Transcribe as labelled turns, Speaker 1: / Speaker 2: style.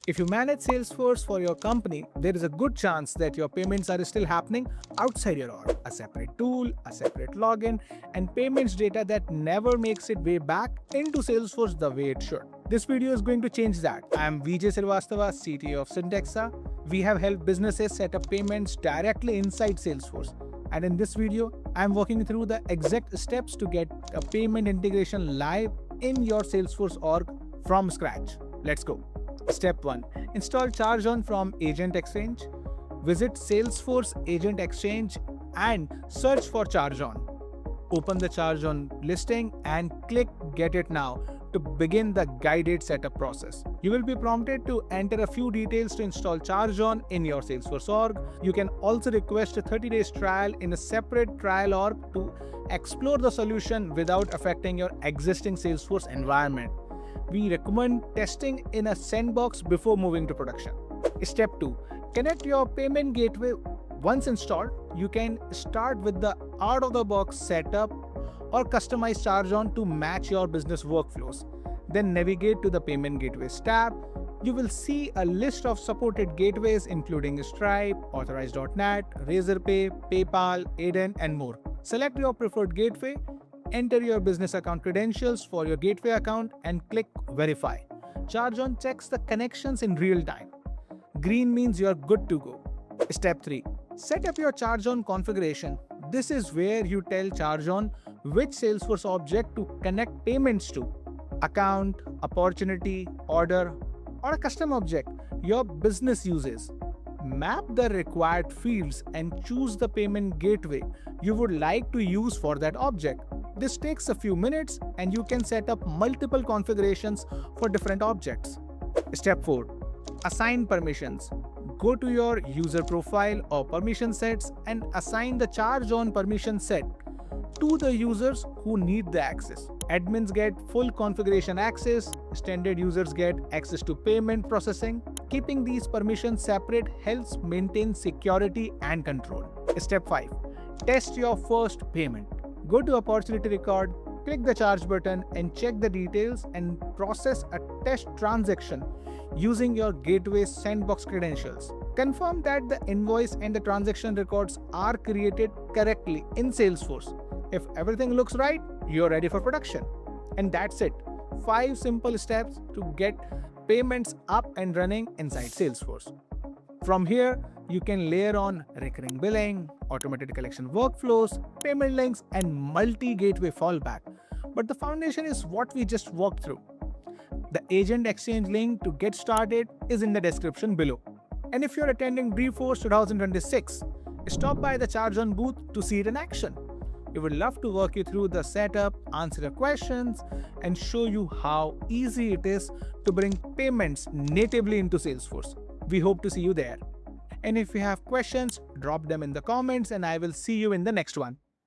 Speaker 1: If you manage Salesforce for your company, there is a good chance that your payments are still happening outside your org. A separate tool, a separate login, and payments data that never makes it way back into Salesforce the way it should. This video is going to change that. I am Vijay Srivastava, CTO of Cyntexa. We have helped businesses set up payments directly inside Salesforce. And in this video, I am walking through the exact steps to get a payment integration live in your Salesforce org from scratch. Let's go. Step 1. Install ChargeOn from AgentExchange. Visit Salesforce AgentExchange and search for ChargeOn. Open the ChargeOn listing and click Get It Now to begin the guided setup process. You will be prompted to enter a few details to install ChargeOn in your Salesforce org. You can also request a 30-day trial in a separate trial org to explore the solution without affecting your existing Salesforce environment. We recommend testing in a sandbox before moving to production. Step 2. Connect your payment gateway. Once installed, you can start with the out-of-the-box setup or customize ChargeOn to match your business workflows. Then navigate to the Payment Gateways tab. You will see a list of supported gateways including Stripe, Authorize.net, Razorpay, PayPal, Aiden, and more. Select your preferred gateway. Enter your business account credentials for your gateway account and click Verify. ChargeOn checks the connections in real time. Green means you are good to go. Step 3. Set up your ChargeOn configuration. This is where you tell ChargeOn which Salesforce object to connect payments to. Account, opportunity, order, or a custom object your business uses. Map the required fields and choose the payment gateway you would like to use for that object. This takes a few minutes and you can set up multiple configurations for different objects. Step 4. Assign permissions. Go to your user profile or permission sets and assign the ChargeOn permission set to the users who need the access. Admins get full configuration access, standard users get access to payment processing. Keeping these permissions separate helps maintain security and control. Step 5. Test your first payment. Go to Opportunity Record, click the Charge button and check the details and process a test transaction using your gateway sandbox credentials. Confirm that the invoice and the transaction records are created correctly in Salesforce. If everything looks right, you're ready for production. And that's it. 5 simple steps to get payments up and running inside Salesforce. From here, you can layer on recurring billing, automated collection workflows, payment links, and multi-gateway fallback. But the foundation is what we just walked through. The AgentExchange link to get started is in the description below. And if you're attending Dreamforce 2026, stop by the ChargeOn booth to see it in action. We would love to walk you through the setup, answer your questions, and show you how easy it is to bring payments natively into Salesforce. We hope to see you there. And if you have questions, drop them in the comments and I will see you in the next one.